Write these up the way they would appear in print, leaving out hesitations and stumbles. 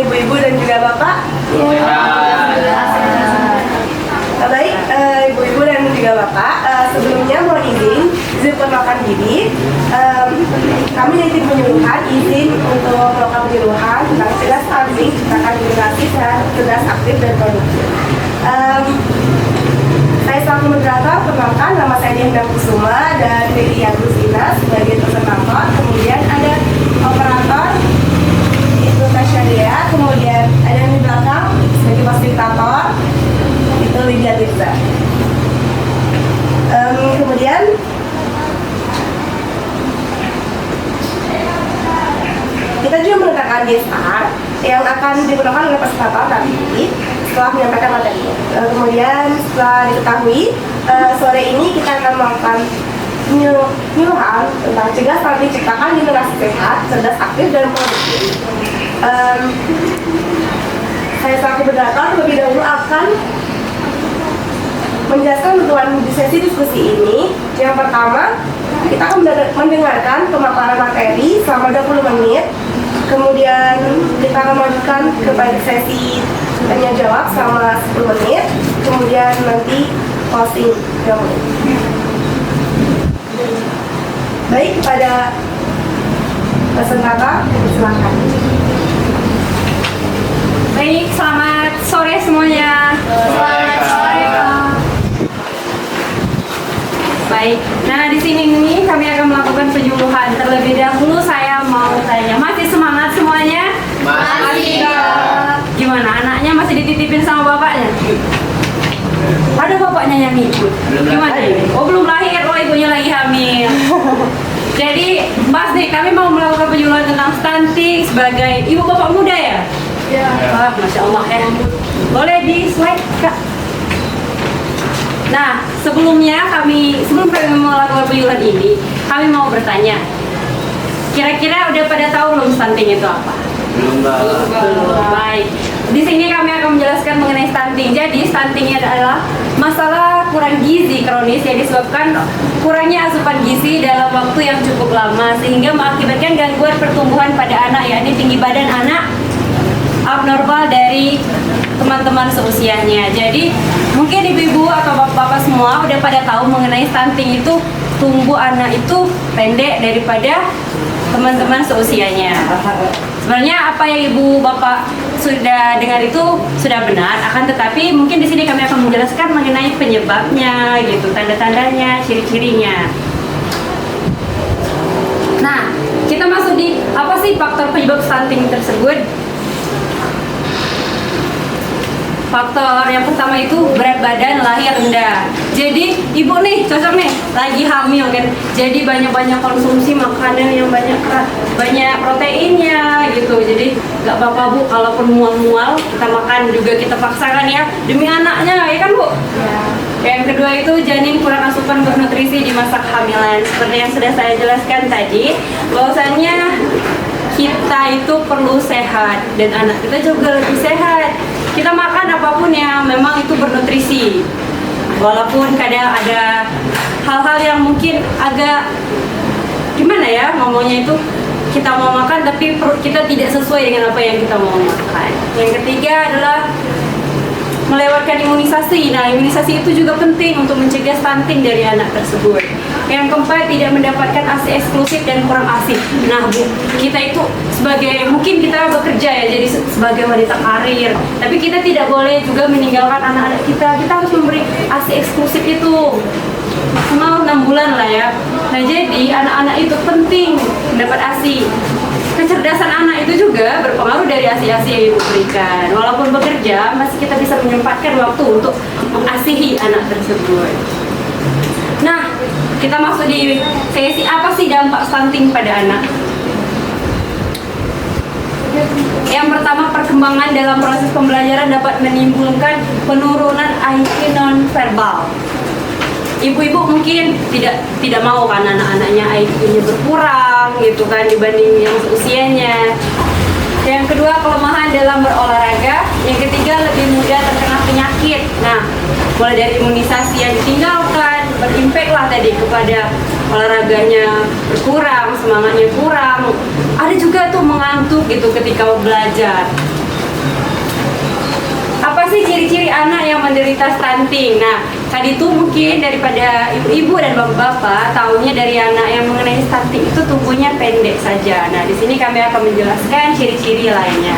ibu-ibu dan juga bapak. Baik, ibu-ibu dan juga bapak, sebelumnya mohon izin perkenalkan diri. Kami dari tim penyuluhan izin untuk melakukan penyuluhan tentang cerdas stunting, ciptakan generasi cerdas aktif dan produktif. Saya selaku moderator, perkenalkan nama saya Diana Kusuma dan Lili Agustina sebagai presentator. Kemudian ada operator itu Tasya Dea, kemudian ada di belakang sebagai fasilitator itu Lydia Tirza. Kemudian kita juga menetapkan gestar yang akan digunakan oleh peserta nanti setelah menyampaikan materinya. Kemudian setelah diketahui sore ini kita akan melakukan penyuluhan tentang cegah stunting, ciptakan generasi sehat, cerdas aktif dan produktif. Saya selaku moderator terlebih dahulu akan menjelaskan ketentuan di sesi diskusi ini. Yang pertama, kita akan mendengarkan pemaparan materi selama 20 menit. Kemudian kita akan melanjutkan kepada sesi tanya jawab selama 10 menit. Kemudian nanti closing 2 menit. Baik, kepada presentator, silakan. Baik, selamat sore semuanya. Selamat sore. Baik, nah di sini nih kami akan melakukan penyuluhan. Terlebih dahulu saya mau tanya, masih semangat semuanya? Masih. Gimana, anaknya masih dititipin sama bapaknya? Ada bapaknya yang ikut? Gimana ini? Oh, belum lahir, oh ibunya lagi hamil. Jadi, Mas nih, kami mau melakukan penyuluhan tentang stunting sebagai ibu bapak muda ya? Ya. Masya Allah ya. Boleh di slide, Kak? Nah, sebelum kami melakukan penyuluhan ini, kami mau bertanya. Kira-kira udah pada tahu belum stunting itu apa? Belum. Baik. Di sini kami akan menjelaskan mengenai stunting. Jadi, stunting adalah masalah kurang gizi kronis yang disebabkan kurangnya asupan gizi dalam waktu yang cukup lama sehingga mengakibatkan gangguan pertumbuhan pada anak, yakni tinggi badan anak abnormal dari teman-teman seusianya. Jadi mungkin ibu-ibu atau bapak-bapak semua udah pada tahu mengenai stunting itu tumbuh anak itu pendek daripada teman-teman seusianya. Sebenarnya apa yang ibu bapak sudah dengar itu sudah benar, akan tetapi mungkin di sini kami akan menjelaskan mengenai penyebabnya, gitu, tanda-tandanya, ciri-cirinya. Nah, kita masuk di apa sih faktor penyebab stunting tersebut? Faktor yang pertama itu berat badan, lahir rendah. Jadi ibu nih cocok nih lagi hamil kan, jadi banyak-banyak konsumsi makanan yang banyak proteinnya gitu. Jadi nggak apa-apa bu, kalaupun mual-mual kita makan juga, kita paksakan ya demi anaknya, ya kan bu? Ya. Yang kedua itu janin kurang asupan bernutrisi di masa kehamilan. Seperti yang sudah saya jelaskan tadi, bahwasannya kita itu perlu sehat dan anak kita juga lebih sehat. Kita makan apapun yang memang itu bernutrisi, walaupun kadang ada hal-hal yang mungkin agak gimana ya ngomongnya itu, kita mau makan tapi perut kita tidak sesuai dengan apa yang kita mau makan. Yang ketiga adalah melewatkan imunisasi. Nah, imunisasi itu juga penting untuk mencegah stunting dari anak tersebut. Yang keempat, tidak mendapatkan ASI eksklusif dan kurang ASI. Nah, bu, kita itu sebagai, mungkin kita bekerja ya, jadi sebagai wanita karir, tapi kita tidak boleh juga meninggalkan anak-anak kita. Kita harus memberi ASI eksklusif itu maksimal 6 bulan lah ya. Nah, jadi anak-anak itu penting mendapat ASI. Kecerdasan anak itu juga berpengaruh dari ASI-ASI yang ibu berikan. Walaupun bekerja, masih kita bisa menyempatkan waktu untuk mengasihi anak tersebut. Nah, kita masuk di sesi apa sih dampak stunting pada anak? Yang pertama, perkembangan dalam proses pembelajaran dapat menimbulkan penurunan IQ non-verbal. Ibu-ibu mungkin tidak mau kan anak-anaknya IQ-nya berkurang gitu kan dibanding yang seusianya. Yang kedua, kelemahan dalam berolahraga. Yang ketiga, lebih mudah terkena penyakit. Nah, mulai dari imunisasi yang ditinggalkan, berimpact lah tadi kepada olahraganya berkurang, semangatnya kurang. Ada juga tuh mengantuk gitu ketika belajar. Apa sih ciri-ciri anak yang menderita stunting? Nah, tadi tuh mungkin daripada ibu-ibu dan bapak-bapak tahunya dari anak yang mengenai stunting itu tubuhnya pendek saja. Nah, di sini kami akan menjelaskan ciri-ciri lainnya.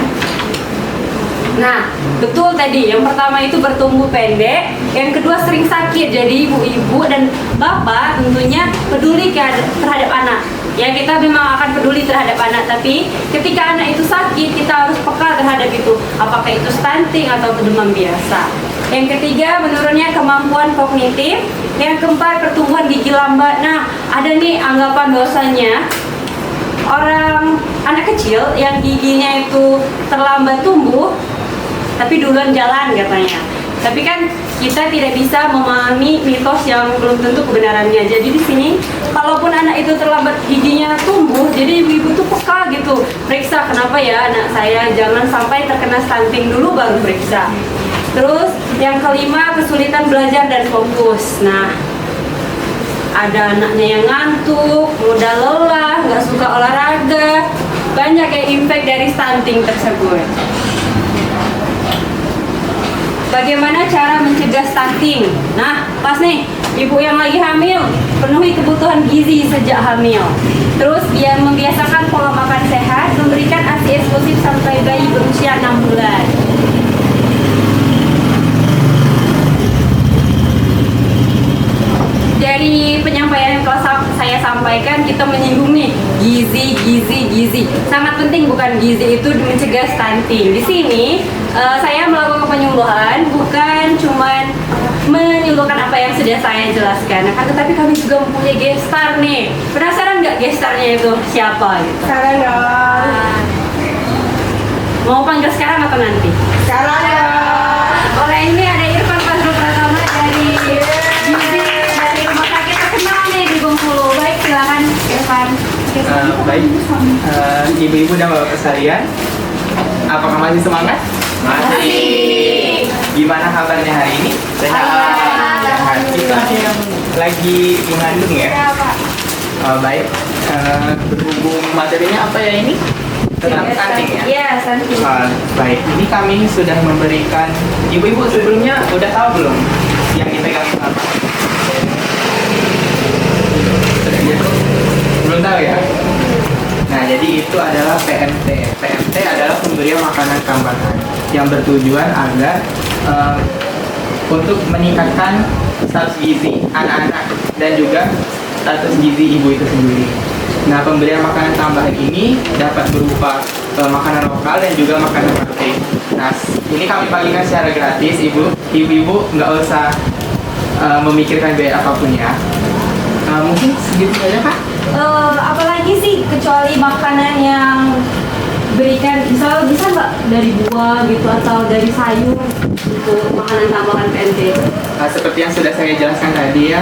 Nah, betul tadi. Yang pertama itu bertumbuh pendek, yang kedua sering sakit. Jadi ibu-ibu dan bapak tentunya peduli terhadap anak. Ya, kita memang akan peduli terhadap anak, tapi ketika anak itu sakit, kita harus peka terhadap itu. Apakah itu stunting atau demam biasa. Yang ketiga, menurunnya kemampuan kognitif. Yang keempat, pertumbuhan gigi lambat. Nah, ada nih anggapan bahwasanya anak kecil yang giginya itu terlambat tumbuh tapi duluan jalan katanya. Tapi kan kita tidak bisa memahami mitos yang belum tentu kebenarannya. Jadi di sini, kalaupun anak itu terlambat giginya tumbuh, jadi ibu-ibu tuh peka gitu, periksa kenapa ya anak saya, jangan sampai terkena stunting dulu baru periksa. Terus yang kelima, kesulitan belajar dan fokus. Nah, ada anaknya yang ngantuk, mudah lelah, nggak suka olahraga, banyak yang impact dari stunting tersebut. Bagaimana cara mencegah stunting? Nah, pas nih, ibu yang lagi hamil, penuhi kebutuhan gizi sejak hamil. Terus dia membiasakan pola makan sehat, memberikan ASI eksklusif sampai bayi berusia 6 bulan. Dari penyampaian yang telah saya sampaikan, kita menyinggung nih gizi. Sangat penting bukan gizi itu mencegah stunting. Di sini saya melakukan penyuluhan, bukan cuman menyuluhkan apa yang sudah saya jelaskan. Akan tetapi kami juga mempunyai gestar nih. Penasaran nggak gestarnya itu siapa? Gitu? Sekarang dong. Mau panggil sekarang atau nanti? Sekarang dong. Oleh ini ada Irfan Fazrul Pratama dari gizi dari rumah sakit terkenal nih di Bengkulu. Baik, silakan Irfan. Baik, ibu-ibu dan bapak sekalian, apakah masih semangat? Masih. Gimana kabarnya hari ini? Sehat. Kita lagi mengandung ya? Baik, berhubung materinya apa ya ini? Tentang stunting ya? Iya, stunting. Baik, ini kami sudah memberikan, ibu-ibu sebelumnya udah tahu belum yang dipegang itu apa? Sudah gitu? Belum tahu ya? Nah, jadi itu adalah PMT. PMT adalah pemberian makanan tambahan yang bertujuan agar untuk meningkatkan status gizi anak-anak dan juga status gizi ibu itu sendiri. Nah, pemberian makanan tambahan ini dapat berupa makanan lokal dan juga makanan protein. Nah, ini kami bagikan secara gratis, ibu-ibu nggak usah memikirkan biaya apapun ya. Mungkin segitu saja Kak. Apalagi sih kecuali makanan yang berikan, bisa nggak dari buah gitu atau dari sayur untuk makanan tambahan PMT? Seperti yang sudah saya jelaskan tadi ya,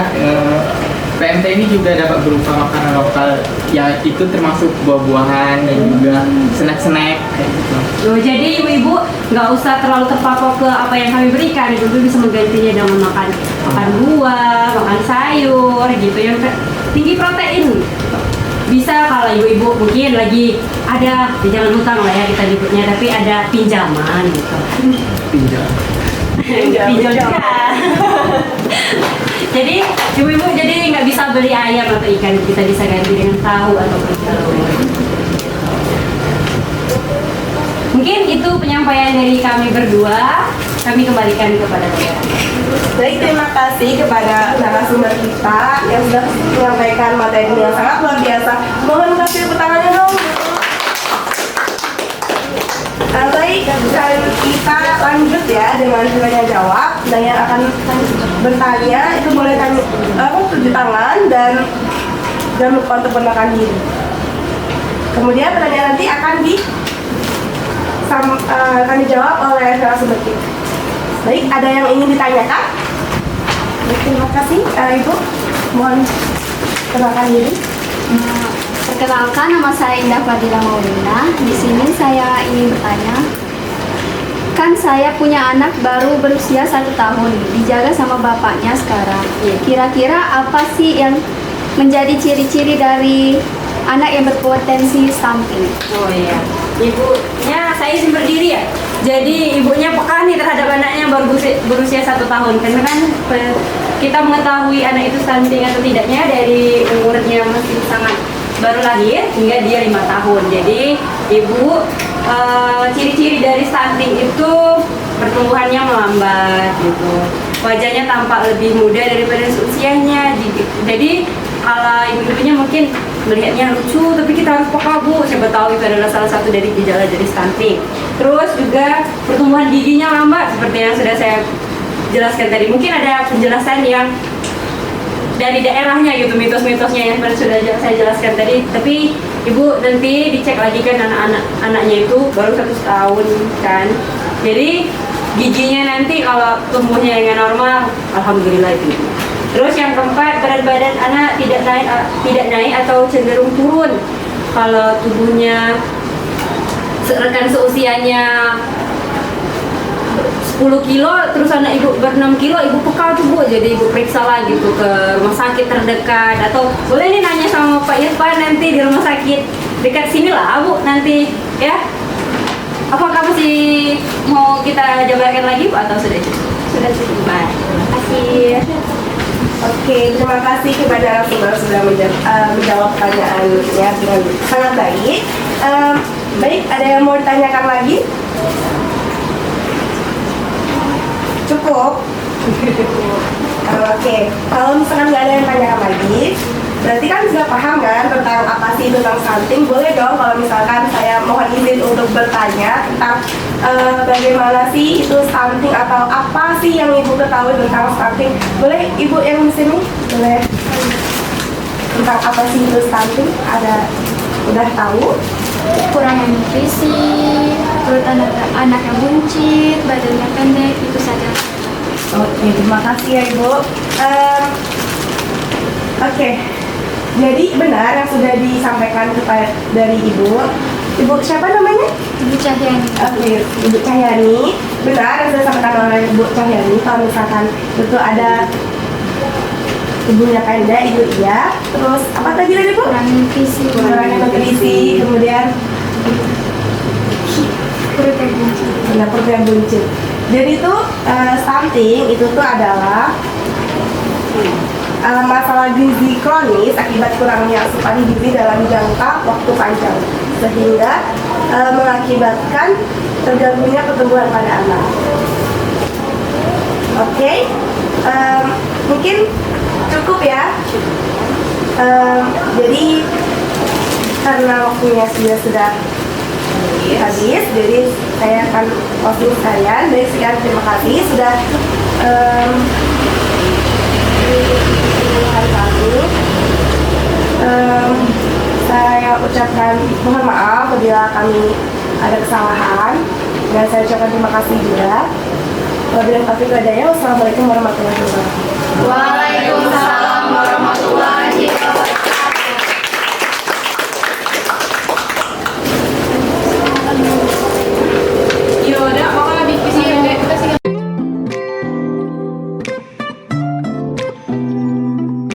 PMT ini juga dapat berupa makanan lokal, ya itu termasuk buah-buahan dan juga snack-snack kayak gitu. Jadi ibu-ibu nggak usah terlalu terpatok ke apa yang kami berikan, ibu bisa menggantinya dengan makan buah, makan sayur gitu yang tinggi protein. Bisa kalau ibu-ibu mungkin lagi ada, jangan utang lah ya kita nyebutnya, tapi ada pinjaman gitu. Pinjam juga. Jadi ibu-ibu jadi nggak bisa beli ayam atau ikan, kita bisa ganti dengan tahu atau telur. Mungkin itu penyampaian dari kami berdua. Kami kembalikan kepada saya. Baik, terima kasih kepada narasumber kita yang sudah menyampaikan materi yang sangat luar biasa. Mohon kasih tepuk tangannya dong. Baik, dan kita lanjut ya dengan tanya jawab. Dan yang akan bertanya itu boleh tanya tunjuk tangan dan jangan lupa untuk menekan diri. Kemudian pertanyaan nanti akan dijawab oleh narasumber kita. Baik, ada yang ingin ditanyakan? Terima kasih, Ibu. Mohon perkenalkan diri. Perkenalkan, nama saya Indah Fadila Maulina. Di sini saya ingin bertanya, kan saya punya anak baru berusia 1 tahun, dijaga sama bapaknya sekarang. Kira-kira apa sih yang menjadi ciri-ciri dari anak yang berpotensi stunting? Oh iya, ibunya saya izin berdiri ya. Jadi ibunya peka nih terhadap anaknya baru berusia 1 tahun. Karena kan kita mengetahui anak itu stunting atau tidaknya dari umurnya masih sangat baru lahir hingga dia 5 tahun. Jadi ibu ciri-ciri dari stunting itu pertumbuhannya melambat gitu. Wajahnya tampak lebih muda daripada seusianya. Jadi kalau ibu-ibunya mungkin melihatnya lucu, tapi kita harus peka bu, siapa tahu itu adalah salah satu dari gejala dari stunting. Terus juga pertumbuhan giginya lambat seperti yang sudah saya jelaskan tadi. Mungkin ada penjelasan yang dari daerahnya gitu, mitos-mitosnya yang sudah saya jelaskan tadi. Tapi ibu nanti dicek lagi kan anaknya itu baru 1 tahun kan. Jadi giginya nanti kalau tumbuhnya dengan normal, alhamdulillah itu. Terus yang keempat, berat badan anak tidak naik atau cenderung turun. Kalau tubuhnya rekan seusianya 10 kilo, terus anak ibu ber-6 kilo, ibu peka tuh bu, jadi ibu periksa lagi tuh ke rumah sakit terdekat. Atau boleh nih nanya sama Pak Irfan nanti di rumah sakit dekat sini lah bu nanti ya. Apakah masih mau kita jabarkan lagi bu atau sudah cukup? Sudah cukup. Baik, terima kasih. Oke, terima kasih kepada narasumber sudah menjawab pertanyaannya dengan sangat baik. Baik, ada yang mau ditanyakan lagi? Cukup? Oke, kalau misalkan nggak ada yang tanyakan lagi, berarti kan sudah paham kan tentang apa sih itu tentang stunting. Boleh dong kalau misalkan saya mohon izin untuk bertanya tentang bagaimana sih itu stunting atau apa sih yang ibu ketahui tentang stunting. Boleh ibu yang di sini? Boleh tentang apa sih itu stunting? Udah tahu? Kurang nutrisi, perut anaknya buncit, badannya pendek, itu saja. Oke, terima kasih ya ibu. Oke, jadi benar yang sudah disampaikan dari ibu. Ibu siapa namanya? Ibu Cahyani. Oke, Ibu Cahyani. Benar yang sudah disampaikan oleh Ibu Cahyani. Kalau misalkan itu ada tubuhnya pendek, ibu iya. Terus apa tadi Ibu? Kurang nutrisi, Kurangnya nutrisi, kemudian perutnya buncit. perutnya buncit. Jadi itu stunting itu tuh adalah masalah gizi kronis akibat kurangnya asupan gizi dalam jangka waktu panjang, sehingga mengakibatkan terganggunya pertumbuhan pada anak. Oke, mungkin cukup ya. Jadi karena waktunya sudah habis, jadi saya akan closing sekalian. Dari sekian, terima kasih sudah hari kami. Saya ucapkan mohon maaf apabila kami ada kesalahan, dan saya ucapkan terima kasih juga. Wabillahi taufiq wal hidayah. Wassalamualaikum warahmatullahi wabarakatuh. Waalaikumsalam warahmatullahi wabarakatuh. Yaudah,